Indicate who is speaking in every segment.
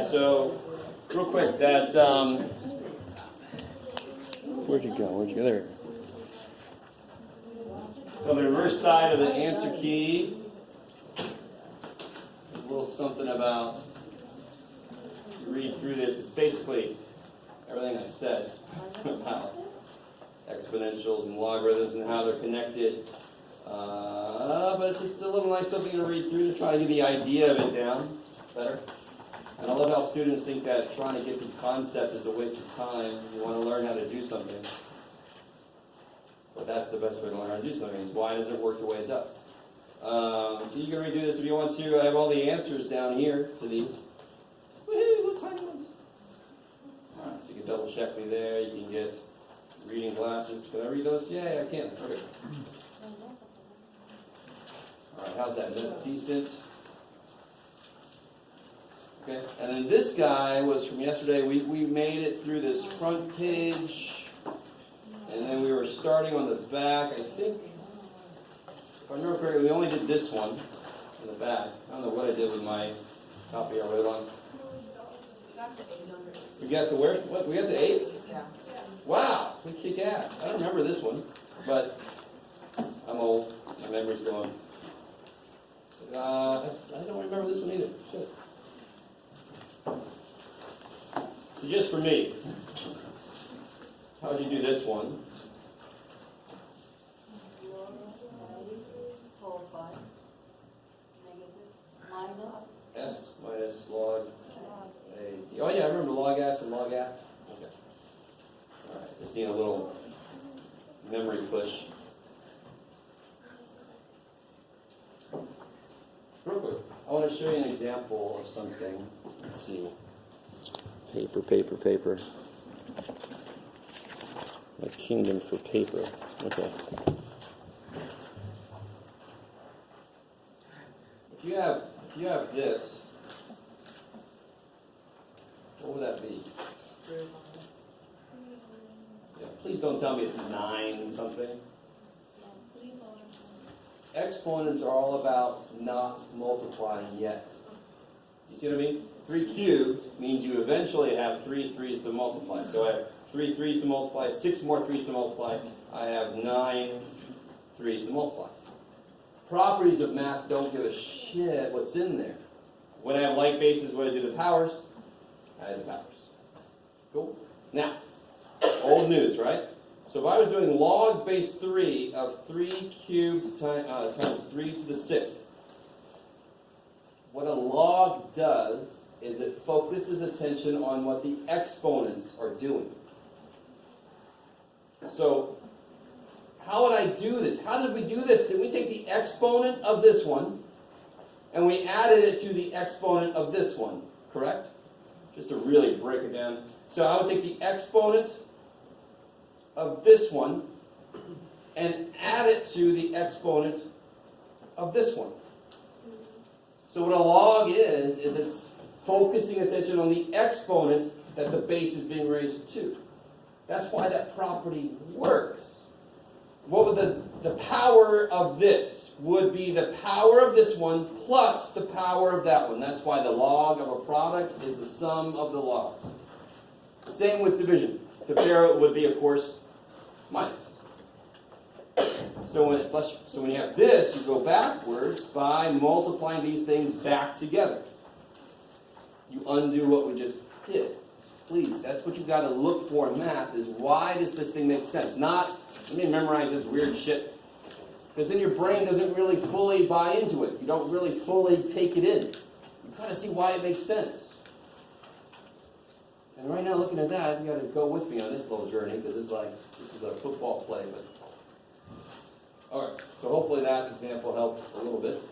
Speaker 1: So, real quick, that, where'd you go? Where'd you go? There. On the reverse side of the answer key, a little something about, you read through this, it's basically everything I said about exponentials and logarithms and how they're connected. But it's just a little nice something to read through to try to get the idea of it down better. And I love how students think that trying to get the concept is a waste of time. You want to learn how to do something. But that's the best way to learn how to do something. Is why does it work the way it does? So you can redo this if you want to. I have all the answers down here to these. Woohoo, little tiny ones. Alright, so you can double check me there. You can get reading glasses. Can I read those? Yeah, I can. Okay. Alright, how's that? Is that decent? Okay, and then this guy was from yesterday. We made it through this front page, and then we were starting on the back. I think, if I remember correctly, we only did this one in the back. I don't know what I did with my copy I wrote on. We got to where? What? We got to 8?
Speaker 2: Yeah.
Speaker 1: Wow, we kick ass. I don't remember this one, but I'm old. My memory's going. I don't remember this one either. Shit. So just for me, how would you do this one? S minus log A. Oh yeah, I remember log S and log at. Okay. Alright, just need a little memory push. Real quick, I want to show you an example of something. Let's see. Paper. My kingdom for paper. Okay. If you have this, what would that be? Yeah, please don't tell me it's 9 something. Exponents are all about not multiplying yet. You see what I mean? 3 cubed means you eventually have 3 3's to multiply. So I have 3 3's to multiply, 6 more 3's to multiply. I have 9 3's to multiply. Properties of math don't give a shit what's in there. When I have like bases, what do I do to the powers? I add the powers. Cool? Now, old news, right? So if I was doing log base 3 of 3 cubed times 3 to the 6th, what a log does is it focuses attention on what the exponents are doing. So, how would I do this? How did we do this? Did we take the exponent of this one and we added it to the exponent of this one, correct? Just to really break it down. So I would take the exponent of this one and add it to the exponent of this one. So what a log is it's focusing attention on the exponent that the base is being raised to. That's why that property works. What would the power of this would be the power of this one plus the power of that one. That's why the log of a product is the sum of the logs. Same with division. To pair it would be, of course, minus. So when you have this, you go backwards by multiplying these things back together. You undo what we just did. Please, that's what you've got to look for in math, is why does this thing make sense? Not, let me memorize this weird shit. Because then your brain doesn't really fully buy into it. You don't really fully take it in. You got to see why it makes sense. And right now, looking at that, you got to go with me on this little journey, because it's like, this is a football play, but... Alright, so hopefully that example helped a little bit.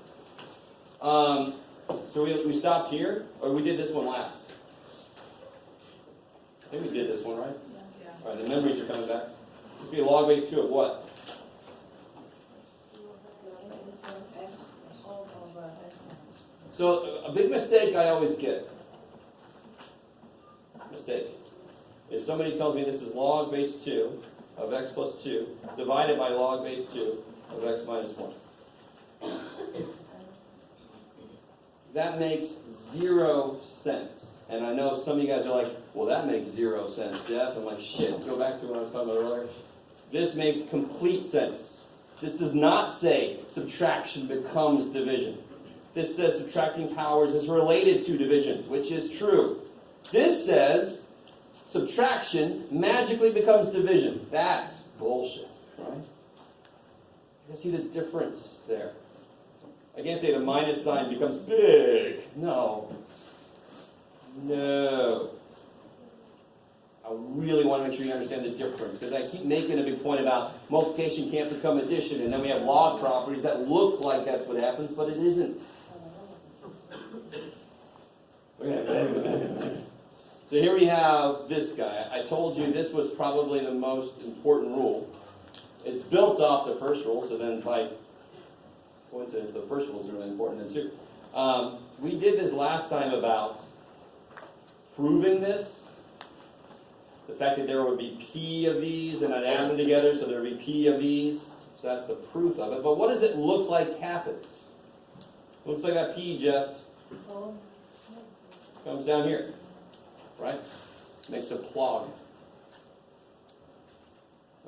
Speaker 1: So we stopped here, or we did this one last? I think we did this one, right?
Speaker 2: Yeah.
Speaker 1: Alright, the memories are coming back. This would be a log base 2 of what? So a big mistake I always get, is somebody tells me this is log base 2 of x plus 2 divided by log base 2 of x minus 1. That makes 0 sense. And I know some of you guys are like, well, that makes 0 sense, Jeff. I'm like, shit, go back to what I was talking about earlier. This makes complete sense. This does not say subtraction becomes division. This says subtracting powers is related to division, which is true. This says subtraction magically becomes division. That's bullshit, right? You can see the difference there. I can't say the minus sign becomes big. No. No. I really want to make sure you understand the difference, because I keep making a big point about multiplication can't become addition, and then we have log properties that look like that's what happens, but it isn't. So here we have this guy. I told you this was probably the most important rule. It's built off the first rule, so then by coincidence, the first rule is really important then too. We did this last time about proving this. The fact that there would be P of these, and I'd add them together, so there would be P of these. So that's the proof of it. But what does it look like happens? Looks like that P just comes down here, right? Makes a plug.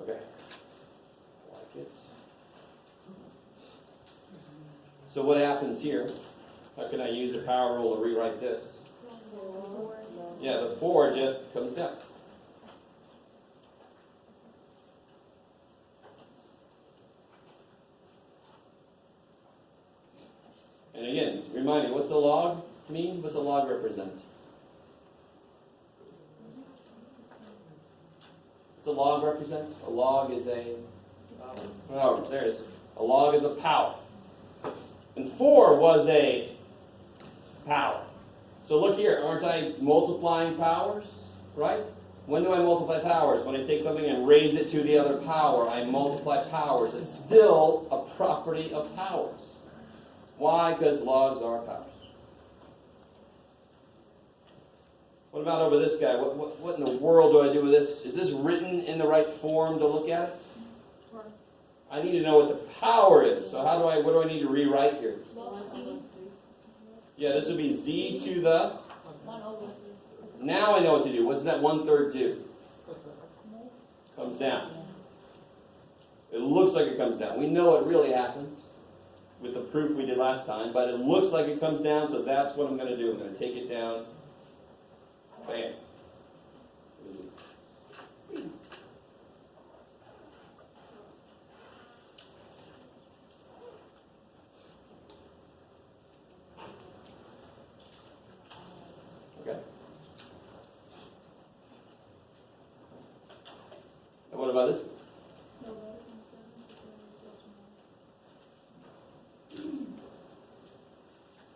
Speaker 1: Okay. Like it. So what happens here? How can I use the power rule to rewrite this? Yeah, the 4 just comes down. And again, remind me, what's the log mean? What's the log represent? What's a log represent? A log is a power. There it is. A log is a power. And 4 was a power. So look here, aren't I multiplying powers? Right? When do I multiply powers? When I take something and raise it to the other power, I multiply powers. It's still a property of powers. Why? Because logs are powers. What about over this guy? What in the world do I do with this? Is this written in the right form to look at it? I need to know what the power is. So what do I need to rewrite here? Yeah, this would be z to the... Now I know what to do. What does that 1/3 do? Comes down. It looks like it comes down. We know it really happens with the proof we did last time, but it looks like it comes down, so that's what I'm going to do. I'm going to take it down. Bam. Okay. And what about this?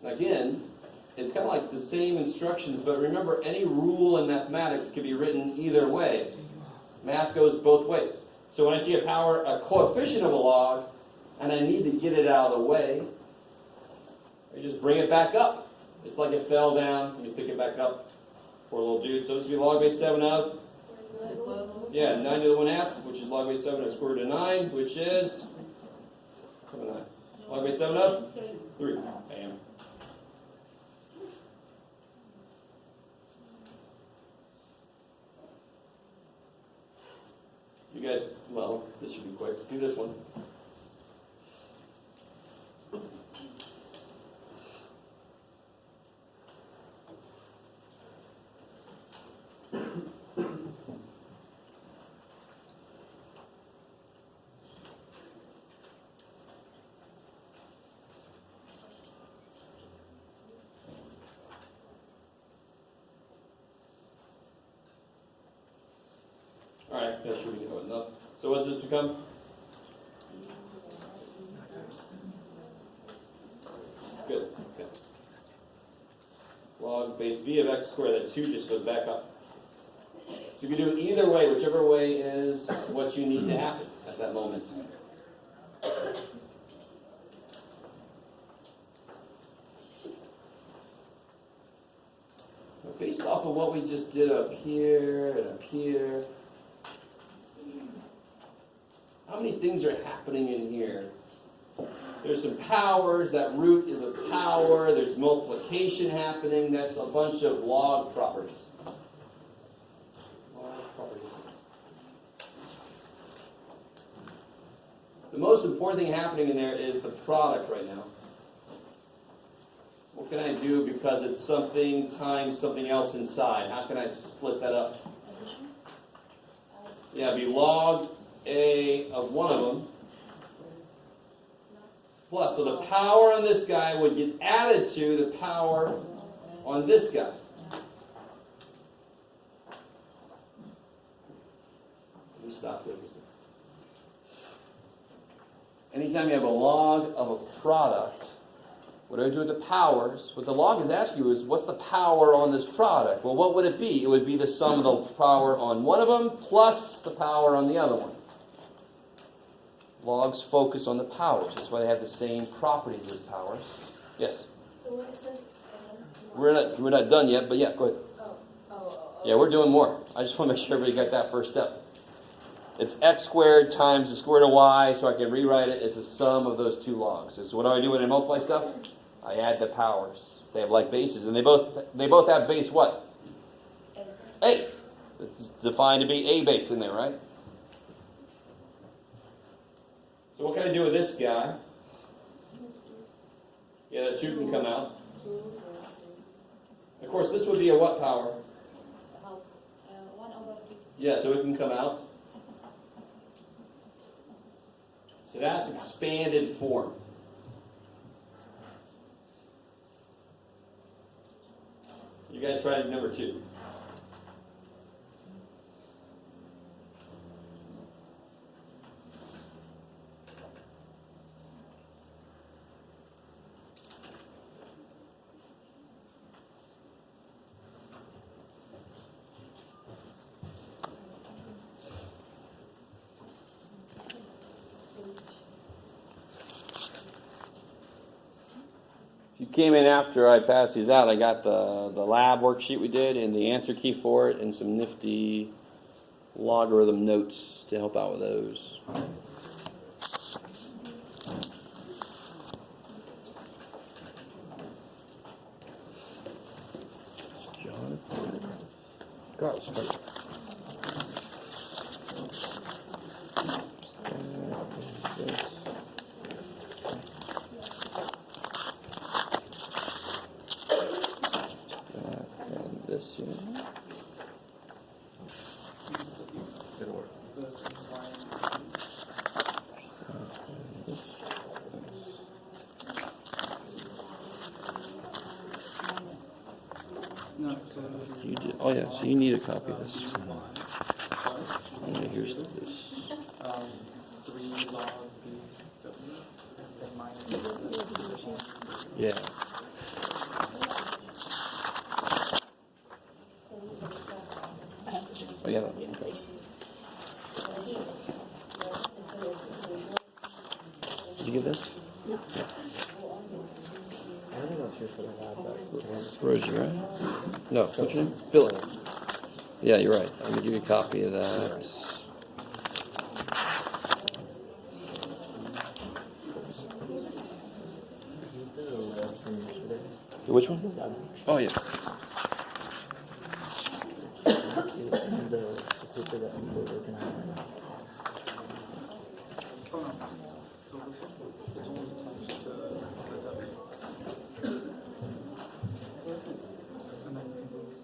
Speaker 1: Again, it's kind of like the same instructions, but remember, any rule in mathematics can be written either way. Math goes both ways. So when I see a coefficient of a log, and I need to get it out of the way, I just bring it back up. It's like it fell down. Let me pick it back up. Poor little dude. So this would be log base 7 of? 9 to the 1/2, which is log base 7 of square root of 9, which is 7 9. Log base 7 of? 3. Bam. You guys, well, this should be quick. Do this one. Alright, that should be good enough. So what's it become? Good. Okay. Log base b of x squared, that 2 just goes back up. So you can do it either way, whichever way is what you need to happen at that moment. Now, based off of what we just did up here and up here, how many things are happening in here? There's some powers. That root is a power. There's multiplication happening. That's a bunch of log properties. Log properties. The most important thing happening in there is the product right now. What can I do because it's something times something else inside? How can I split that up? Yeah, it'd be log A of one of them. Plus, so the power on this guy would get added to the power on this guy. Let me stop there for a second. Anytime you have a log of a product, what do I do with the powers? What the log is asking you is, what's the power on this product? Well, what would it be? It would be the sum of the power on one of them plus the power on the other one. Logs focus on the powers. That's why they have the same properties as powers. Yes?
Speaker 2: So when it says expand...
Speaker 1: We're not done yet, but yeah, go ahead.
Speaker 2: Oh.
Speaker 1: Yeah, we're doing more. I just want to make sure everybody got that first step. It's x squared times the square root of y, so I can rewrite it as the sum of those two logs. So what do I do when I multiply stuff? I add the powers. They have like bases, and they both have base what? A. It's defined to be a base in there, right? So what can I do with this guy? Yeah, the 2 can come out. Of course, this would be a what power?
Speaker 2: 1/2.
Speaker 1: Yeah, so it can come out. So that's expanded form. You guys tried number 2. If you came in after I passed these out, I got the lab worksheet we did and the answer key for it and some nifty logarithm notes to help out with those. This here.
Speaker 3: Good work.
Speaker 4: No,
Speaker 1: You did, oh yeah, so you need a copy of this. Okay, here's this.
Speaker 4: 3 log B W and minus
Speaker 1: Yeah. Oh yeah. Okay. Did you get this?
Speaker 3: I don't think I was here for the lab, but
Speaker 1: Rosie, right? No, what's your name? Billy. Yeah, you're right. I'm gonna give you a copy of that. Which one? Oh yeah.
Speaker 3: the paper that we're working on right now.
Speaker 4: So this one, it's only attached to the W. And then you can move it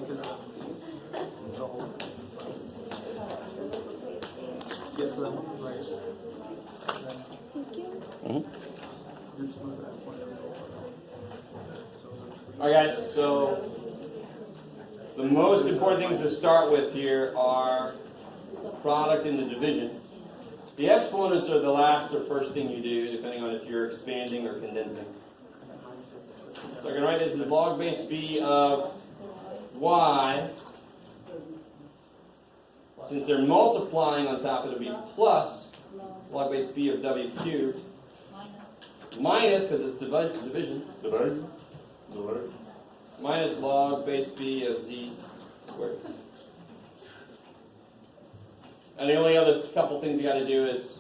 Speaker 4: because the whole. Yes, that one, right.
Speaker 1: Mm-hmm.
Speaker 4: You're just moving that one.
Speaker 1: All right, guys. So the most important things to start with here are the product and the division. The exponents are the last or first thing you do, depending on if you're expanding or condensing. So I can write this as log base b of y. Since they're multiplying on top, it'll be plus log base b of w cubed minus, because it's division, minus log base b of z squared. And the only other couple things you got to do is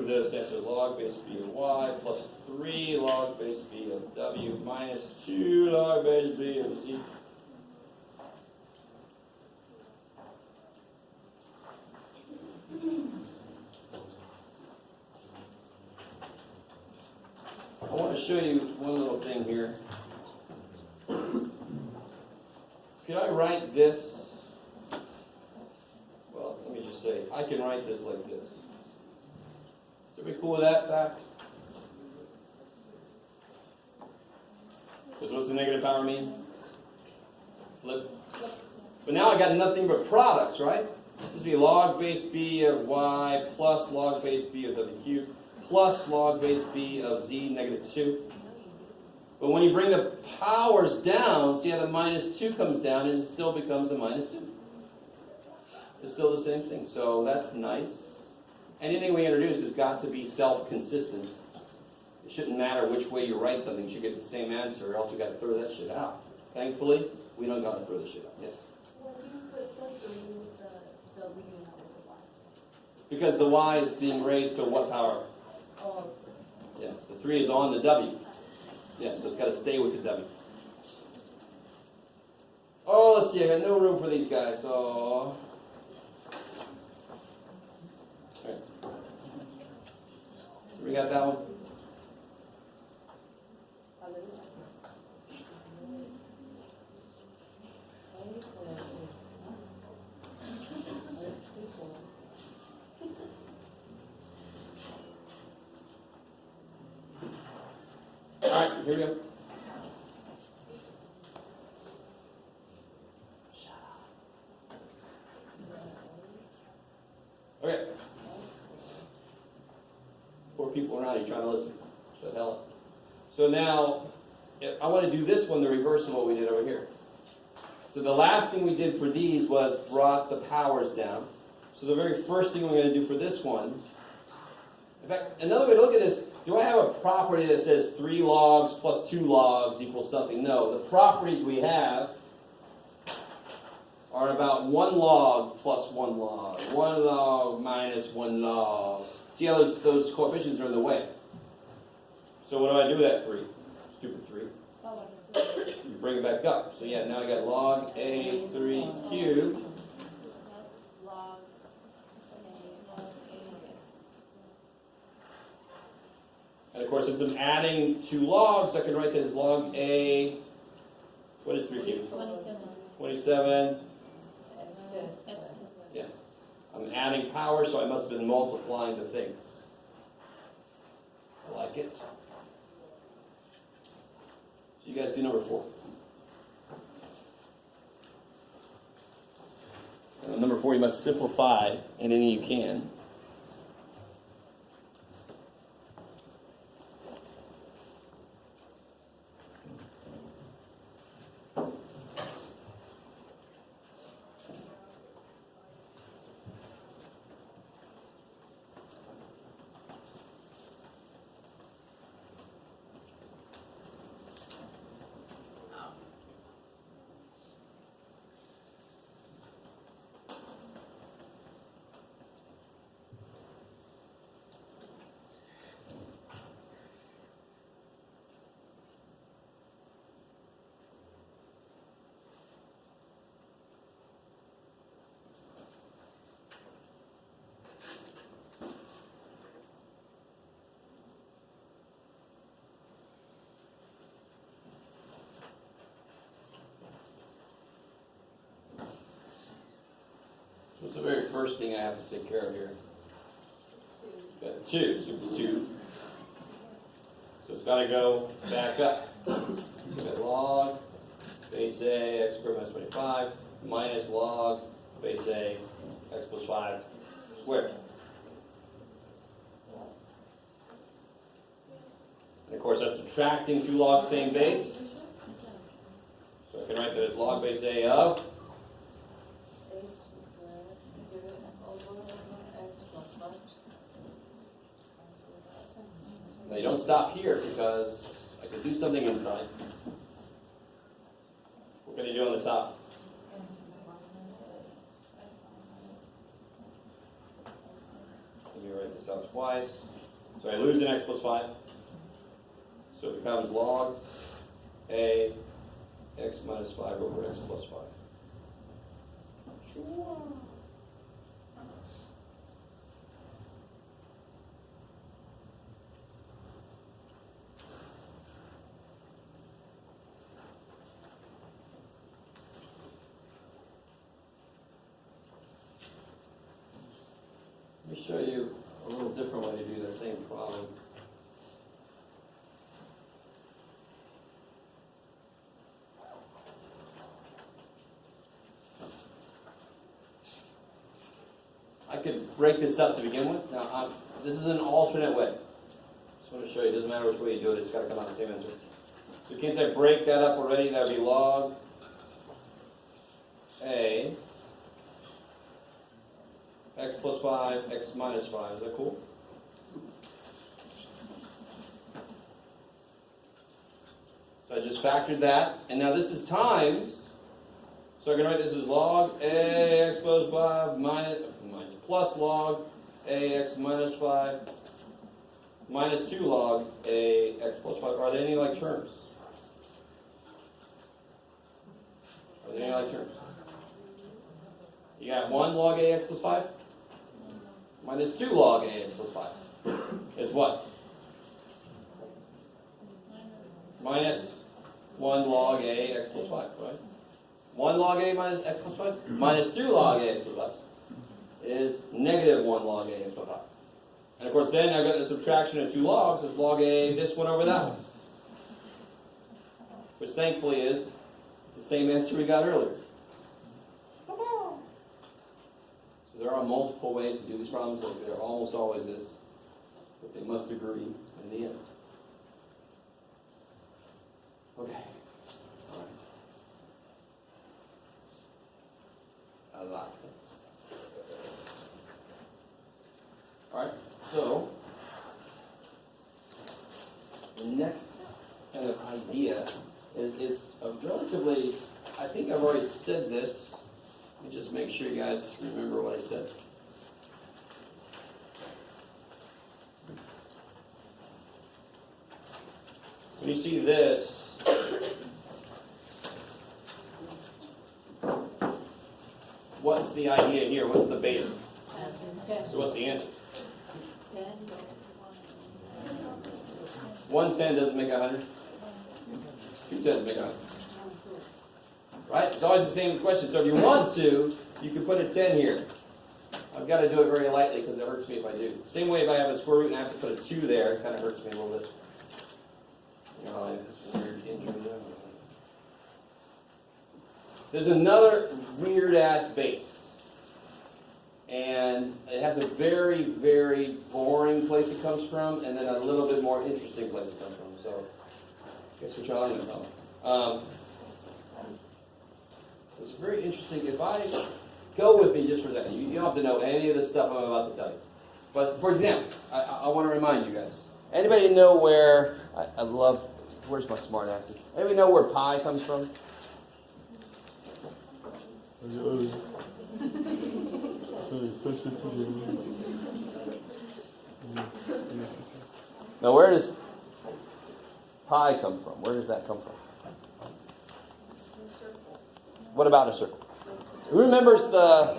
Speaker 1: prove this, that's a log base b of y plus 3 log base b of w minus 2 log base b of z. I want to show you one little thing here. Could I write this? Well, let me just say, I can write this like this. Is everybody cool with that fact? Because what's the negative power mean? Flip. But now I got nothing but products, right? This would be log base b of y plus log base b of w cubed plus log base b of z negative 2. But when you bring the powers down, see how the minus 2 comes down and it still becomes a minus 2. It's still the same thing. So that's nice. Anything we introduce has got to be self-consistent. It shouldn't matter which way you write something. You should get the same answer, or else we got to throw that shit out. Thankfully, we don't got to throw the shit out. Yes?
Speaker 2: Why do you put the 3 with the W and not with the Y?
Speaker 1: Because the y is being raised to what power?
Speaker 2: Oh,
Speaker 1: Yeah, the 3 is on the w. Yeah, so it's got to stay with the w. Oh, let's see. I got no room for these guys. So, all right. So we got that one. All right, here we go. Okay. 4 people around you trying to listen. Shut the hell up. So now, I want to do this one the reverse of what we did over here. So the last thing we did for these was brought the powers down. So the very first thing we're going to do for this one, in fact, another way to look at this, do I have a property that says 3 logs plus 2 logs equals something? No. The properties we have are about 1 log plus 1 log, 1 log minus 1 log. See how those coefficients are in the way? So what do I do with that 3? Stupid 3. You bring it back up. So yeah, now I got log A3 cubed.
Speaker 2: log
Speaker 1: And of course, since I'm adding 2 logs, I can write that as log A. What is 3 cubed?
Speaker 2: 27.
Speaker 1: 27.
Speaker 2: X.
Speaker 1: Yeah. I'm adding power, so I must have been multiplying the things. I like it. So you guys do number 4. And number 4, you must simplify anything you can. What's the very first thing I have to take care of here? Got 2, stupid 2. So it's got to go back up. We got log base A x squared minus 25 minus log base A x plus 5 squared. And of course that's subtracting 2 logs same base. So I can write that as log base A of Now you don't stop here because I could do something inside. What can you do on the top? Let me write this this out twice. So I lose an x plus 5. So it becomes log a x minus 5 over x plus 5. Let me show you a little different way to do the same problem. I could break this up to begin with. Now, this is an alternate way. Just want to show you, it doesn't matter which way you do it, it's got to come out the same answer. So can't I break that up already? That would be log A x plus 5, x minus 5. Is that cool? So I just factored that. And now this is times. So I can write this as log A x plus 5 minus plus log A x minus 5 minus 2 log A x plus 5. Are there any like terms? Are there any like terms? You got 1 log A x plus 5 minus 2 log A x plus 5 is what? Minus 1 log A x plus 5, right? 1 log A minus x plus 5 minus 2 log A x plus 5 is negative 1 log A x plus 5. And of course then I've got the subtraction of 2 logs as log A this one over that one. Which thankfully is the same answer we got earlier. So there are multiple ways to do these problems, like there almost always is. But they must agree in the end. Okay. A lot. Alright, so the next kind of idea is a relatively, I think I've already said this. Let me just make sure you guys remember what I said. When you see this, what's the idea here? What's the base? So what's the answer? 110 doesn't make 100. 210 make 100. Right? It's always the same question. So if you want to, you can put a 10 here. I've got to do it very lightly because it hurts me if I do. Same way if I have a square root and I have to put a 2 there, it kind of hurts me a little bit. You know, like this weird injury. There's another weird-ass base. And it has a very, very boring place it comes from, and then a little bit more interesting place it comes from. So, guess which one I'm going to tell. So it's very interesting. If I go with me just for a second, you don't have to know any of the stuff I'm about to tell you. But for example, I want to remind you guys. Anybody know where? I love. Where's my smart asses? Anybody know where pi comes from? Now, where does pi come from? Where does that come from? What about a circle? Who remembers the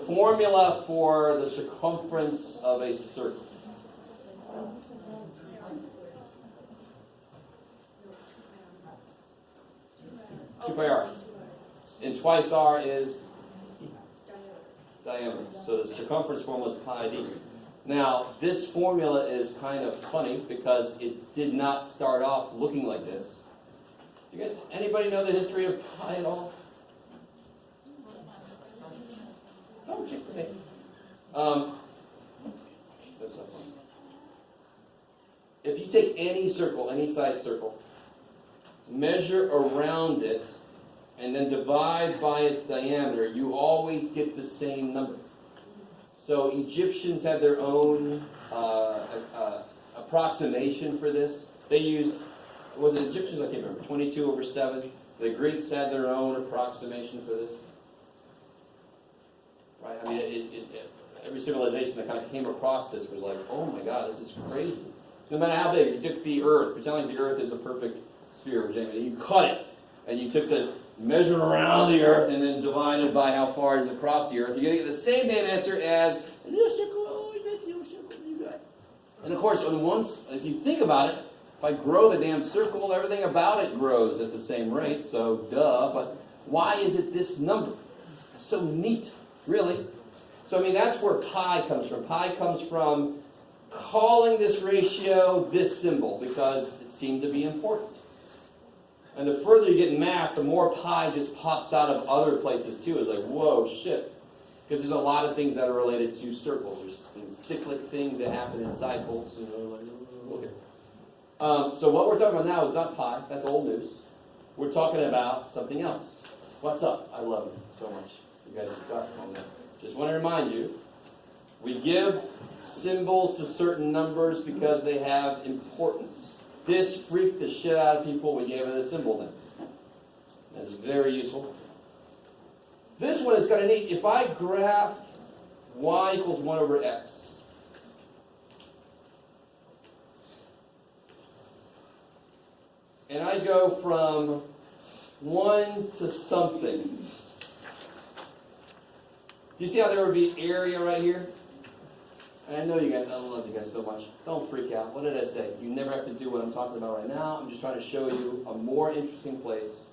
Speaker 1: formula for the circumference of a circle? 2 pi r. And twice r is diameter. So the circumference formula is pi d. Now, this formula is kind of funny because it did not start off looking like this. Anybody know the history of pi at all? Don't check for me. That's not fun. If you take any circle, any size circle, measure around it, and then divide by its diameter, you always get the same number. So Egyptians had their own approximation for this. They used, was it Egyptians? I can't remember. 22 over 7. The Greeks had their own approximation for this. Right? I mean, every civilization that kind of came across this was like, oh my God, this is crazy. No matter how big, you took the Earth, pretend like the Earth is a perfect sphere, which anyway, you cut it, and you took the measure around the Earth and then divided by how far it is across the Earth, you're going to get the same damn answer as, and of course, if you think about it, if I grow the damn circle, everything about it grows at the same rate, so duh, but why is it this number? It's so neat, really. So I mean, that's where pi comes from. Pi comes from calling this ratio this symbol because it seemed to be important. And the further you get in math, the more pi just pops out of other places too. It's like, whoa, shit. Because there's a lot of things that are related to circles. There's cyclic things that happen in cycles. You know, like, okay. So what we're talking about now is not pi. That's old news. We're talking about something else. What's up? I love it so much. You guys got on that. Just want to remind you, we give symbols to certain numbers because they have importance. This freaked the shit out of people. We gave it a symbol then. That's very useful. This one is kind of neat. If I graph y equals 1 over x, and I go from 1 to something, do you see how there would be area right here? And I know you guys, I love you guys so much. Don't freak out. What did I say? You never have to do what I'm talking about right now. I'm just trying to show you a more interesting place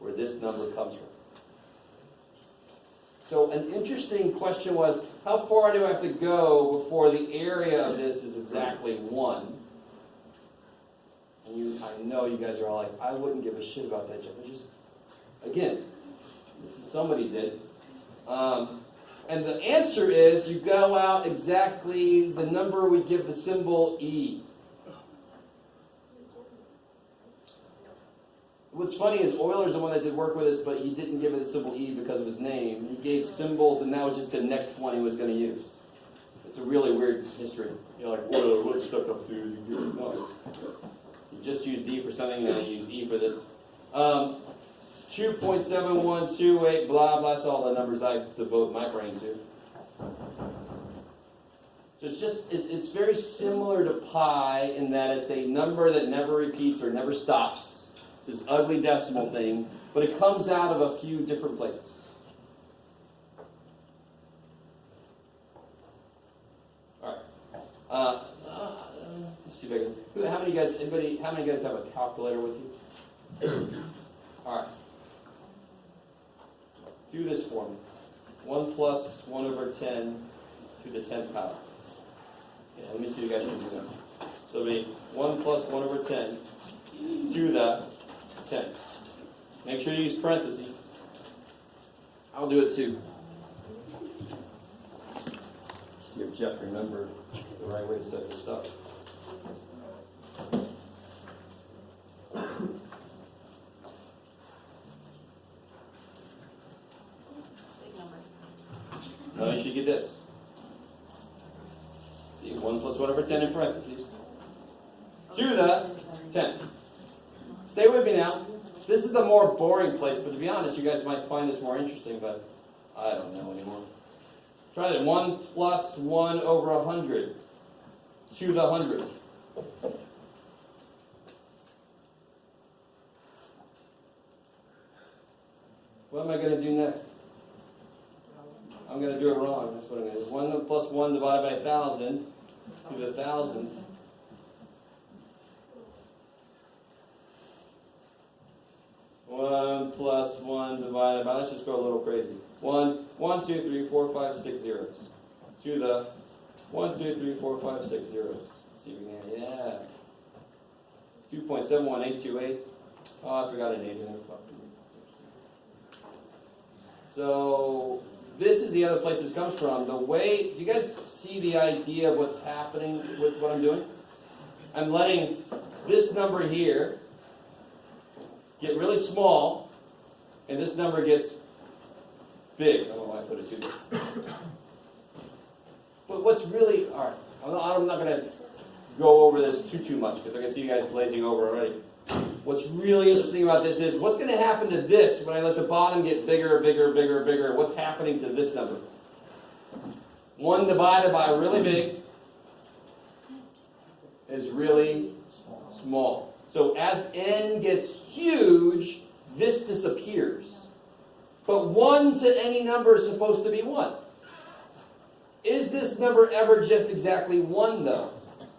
Speaker 1: where this number comes from. So an interesting question was, how far do I have to go before the area of this is exactly 1? And I know you guys are all like, I wouldn't give a shit about that, Jeff. Just, again, this is somebody did. And the answer is, you go out exactly the number we give the symbol E. What's funny is Euler's the one that did work with us, but he didn't give it the symbol E because of his name. He gave symbols, and that was just the next one he was going to use. It's a really weird history. You're like, what stuck up to you? No, you just use D for something, and you use E for this. 2.7128, blah, blah, that's all the numbers I devote my brain to. So it's very similar to pi in that it's a number that never repeats or never stops. It's this ugly decimal thing, but it comes out of a few different places. All right. Let's see if I can. How many guys have a calculator with you? All right. Do this for me. 1 plus 1 over 10 to the 10th power. Yeah, let me see if you guys can do that. So it'll be 1 plus 1 over 10 to the 10. Make sure you use parentheses. I'll do it too. See if Jeff remembered the right way to set this up. No, you should get this. See, 1 plus 1 over 10 in parentheses. To the 10. Stay with me now. This is the more boring place, but to be honest, you guys might find this more interesting, but I don't know anymore. Try that. 1 plus 1 over 100 to the 100th. What am I going to do next? I'm going to do it wrong. That's what I'm going to do. 1 plus 1 divided by 1,000 to the 1,000th. One plus 1 divided by, let's just go a little crazy. 1, 2, 3, 4, 5, 6 zeros. To the 1, 2, 3, 4, 5, 6 zeros. Let's see if we can, yeah. 2.71828. Oh, I forgot an 8 in there. So, this is the other place this comes from. The way, do you guys see the idea of what's happening with what I'm doing? I'm letting this number here get really small, and this number gets big. I don't know why I put it too big. But what's really, all right, I'm not going to go over this too much, because I can see you guys blazing over already. What's really interesting about this is, what's going to happen to this when I let the bottom get bigger, bigger, bigger, bigger? What's happening to this number? 1 divided by really big is really small. So as n gets huge, this disappears. But 1 to any number is supposed to be 1. Is this number ever just exactly 1 though?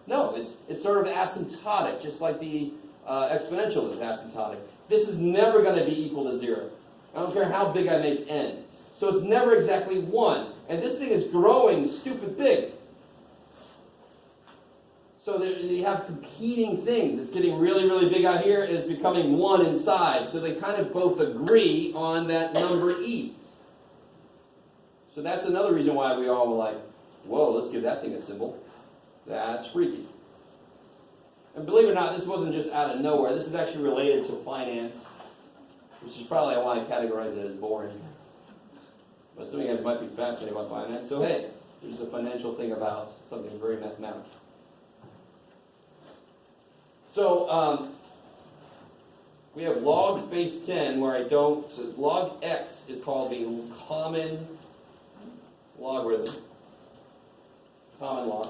Speaker 1: No, it's sort of asymptotic, just like the exponential is asymptotic. This is never going to be equal to 0. I don't care how big I make n. So it's never exactly 1. And this thing is growing stupid big. So you have competing things. It's getting really, really big out here. It's becoming 1 inside. So they kind of both agree on that number e. So that's another reason why we all were like, whoa, let's give that thing a symbol. That's freaky. And believe it or not, this wasn't just out of nowhere. This is actually related to finance, which is probably why I categorize it as boring. But some of you guys might be fascinated by finance. So hey, there's a financial thing about something very mathematical. So we have log base 10 where I don't, so log x is called the common logarithm, common log.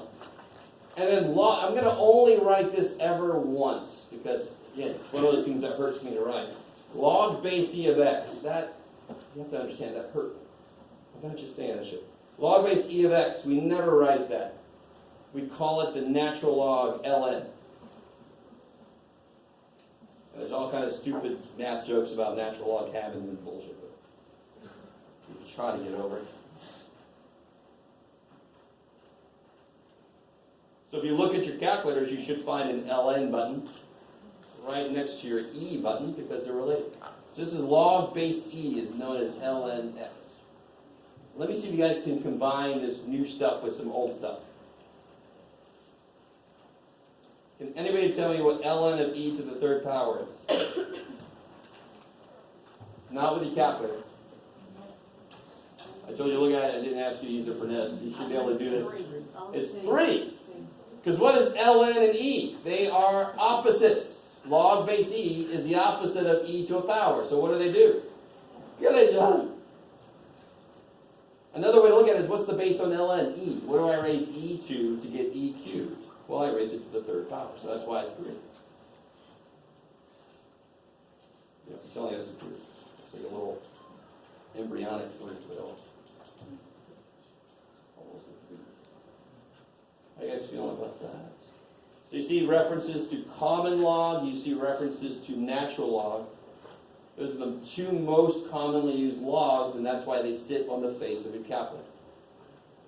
Speaker 1: And then log, I'm going to only write this ever once because, again, it's one of those things that hurts me to write. Log base e of x, that, you have to understand, that hurt. I'm not just saying that shit. Log base e of x, we never write that. We call it the natural log ln. And there's all kinds of stupid math jokes about natural log cabin and bullshit, but you can try to get over it. So if you look at your calculators, you should find an ln button right next to your e button because they're related. So this is log base e is known as ln x. Let me see if you guys can combine this new stuff with some old stuff. Can anybody tell me what ln of e to the third power is? Not with your calculator. I told you to look at it, I didn't ask you to use it for this. You should be able to do this. It's 3. Because what is ln and e? They are opposites. Log base e is the opposite of e to a power. So what do? Get it, John. Another way to look at it is what's the base on ln? E. What do I raise e to get e cubed? Well, I raise it to the third power, so that's why it's 3. Yeah, I'm telling you, that's a 3. It's like a little embryonic 3, but almost a 3. How are you guys feeling about that? So you see references to common log, you see references to natural log. Those are the 2 most commonly used logs, and that's why they sit on the face of your calculator.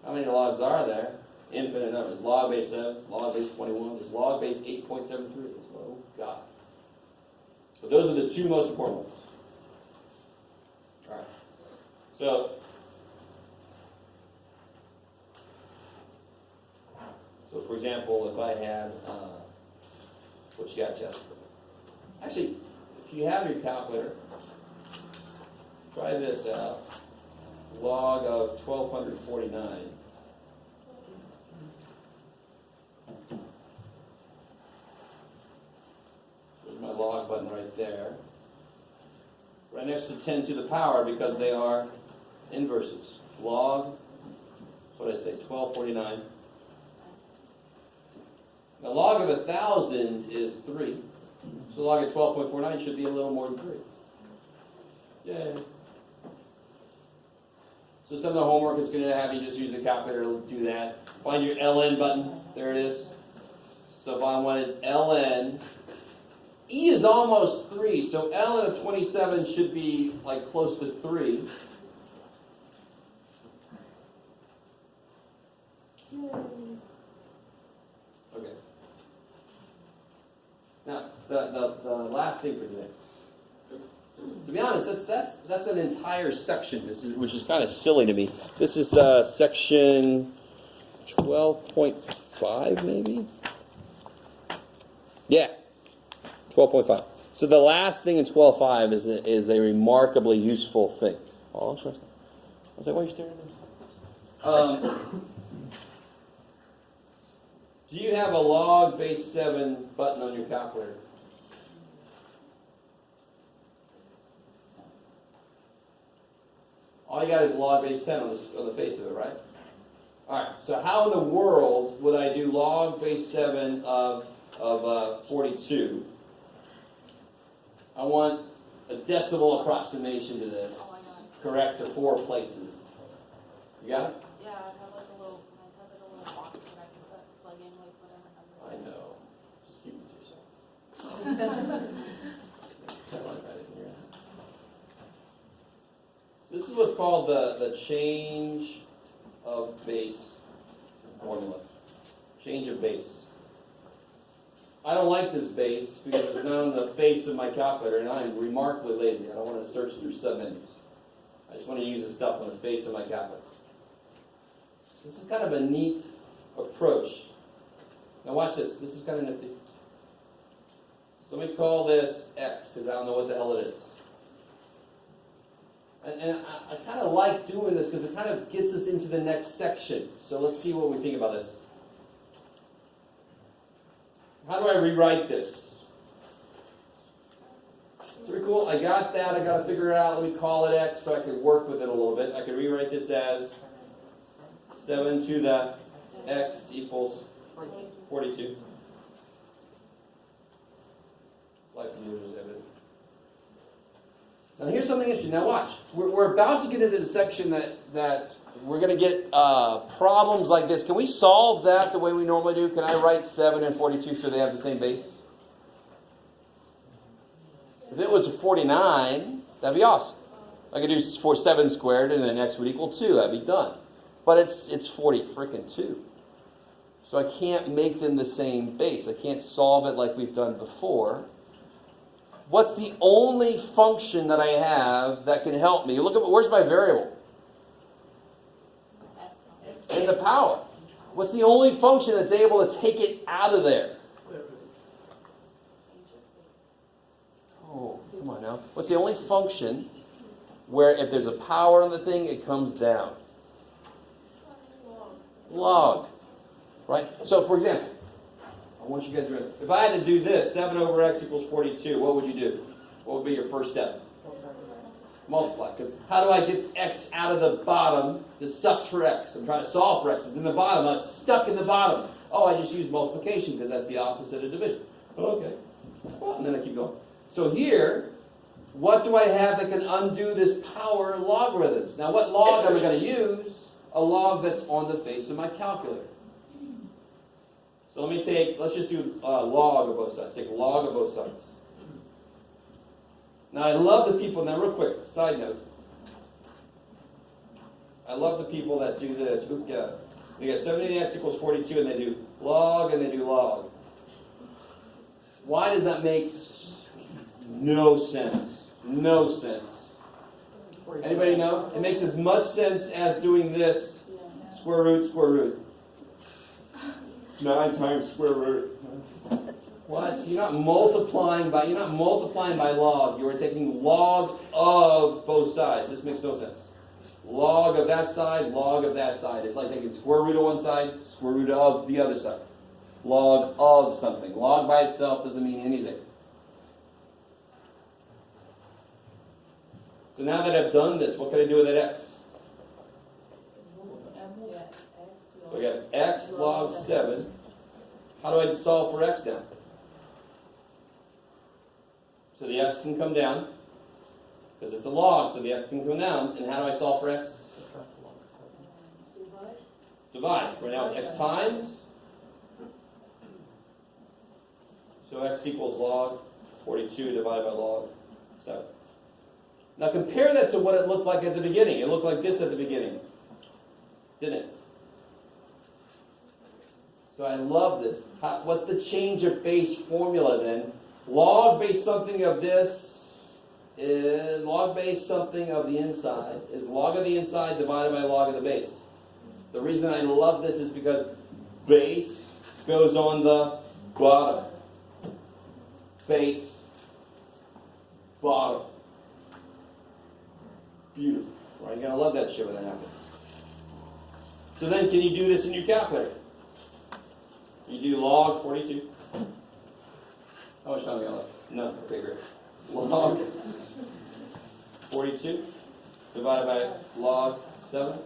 Speaker 1: How many logs are there? Infinite numbers. Log base 7, there's log base 21, there's log base 8.73. Oh, God. But those are the 2 most important ones. All right. So for example, if I had, what you got, Jeff? Actually, if you have your calculator, try this out. Log of 1249. There's my log button right there. Right next to 10 to the power because they are inverses. Log, what did I say, 1249. Now log of 1,000 is 3. So log of 12.49 should be a little more than 3. Yay. So some of the homework is going to have you just use the calculator to do that. Find your ln button. There it is. So if I wanted ln, e is almost 3. So ln of 27 should be like close to 3. Okay. Now, the last thing for today. To be honest, that's an entire section, which is kind of silly to me. This is section 12.5, maybe? Yeah, 12.5. So the last thing in 12.5 is a remarkably useful thing. Oh, I was like, why are you staring at me? Do you have a log base 7 button on your calculator? All you got is log base 10 on the face of it, right? Alright, so how in the world would I do log base 7 of 42? I want a decimal approximation to this,
Speaker 2: Oh my god.
Speaker 1: correct, to 4 places. You got it?
Speaker 2: Yeah, I have like a little, mine has like a little box that I can plug in like whatever
Speaker 1: I
Speaker 2: number.
Speaker 1: know. Just keep it to yourself. Kind of like that in here. So this is what's called the change of base formula. Change of base. I don't like this base because it's not on the face of my calculator, and I am remarkably lazy. I don't want to search through submenus. I just want to use the stuff on the face of my calculator. This is kind of a neat approach. Now watch this. This is kind of nifty. So let me call this X, because I don't know what the hell it is. And I kind of like doing this because it kind of gets us into the next section. So let's see what we think about this. How do I rewrite this? It's pretty cool. I got that. I got to figure it out. Let me call it X so I can work with it a little bit. I can rewrite this as 7 to the X equals 42. Like the users have it. Now here's something interesting. Now watch. We're about to get into the section that we're going to get problems like this. Can we solve that the way we normally do? Can I write 7 and 42 so they have the same base? If it was 49, that'd be awesome. I could do 7 squared and then X would equal 2. That'd be done. But it's 40 frickin' 2. So I can't make them the same base. I can't solve it like we've done before. What's the only function that I have that can help me? Look at, where's my variable? In the power. What's the only function that's able to take it out of there? Oh, come on now. What's the only function where if there's a power on the thing, it comes down? Log. Right? So, for example, I want you guys to remember, if I had to do this, 7 over x equals 42, what would you do? What would be your first step? Multiply. Because how do I get x out of the bottom? This sucks for x. I'm trying to solve for x. It's in the bottom. It's stuck in the bottom. Oh, I just use multiplication because that's the opposite of division. Okay. Well, and then I keep going. So here, what do I have that can undo this power logarithms? Now, what log am I going to use? A log that's on the face of my calculator. So let me take, let's just do log of both sides. Take log of both sides. Now I love the people, now real quick, side note. I love the people that do this. They get 78x equals 42 and they do log and they do log. Why does that make no sense? No sense. Anybody know? It makes as much sense as doing this square root, square root. 9 times square root. What? You're not multiplying by log. You are taking log of both sides. This makes no sense. Log of that side, log of that side. It's like taking square root of one side, square root of the other side. Log of something. Log by itself doesn't mean anything. So now that I've done this, what can I do with that x? So I got x log 7. How do I solve for x now? So the x can come down, because it's a log, so the x can come down. And how do I solve for x? Divide. Right now it's x times. So x equals log 42 divided by log 7. Now compare that to what it looked like at the beginning. It looked like this at the beginning, didn't it? So I love this. What's the change of base formula then? Log base something of this is log base something of the inside is log of the inside divided by log of the base. The reason I love this is because base goes on the bottom. Base, bottom. Beautiful. Right? You're going to love that shit when that happens. So then can you do this in your calculator? You do log 42. How much time we got left? No, okay, great. Log 42 divided by log 7.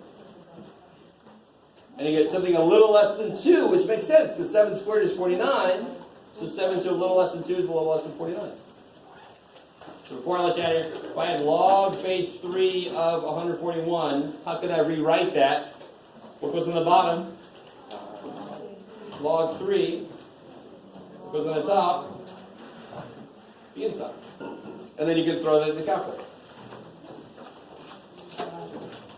Speaker 1: And you get something a little less than 2, which makes sense, because 7 squared is 49. So 7 to a little less than 2 is a little less than 49. So before I let you out of here, if I had log base 3 of 141, how could I rewrite that? What goes on the bottom? Log 3. What goes on the top? The inside. And then you can throw that in the calculator.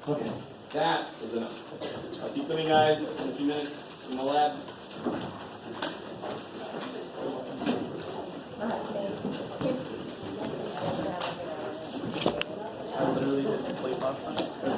Speaker 1: Okay. That is enough. I'll see some of you guys in a few minutes in the lab.
Speaker 4: I literally didn't sleep last night.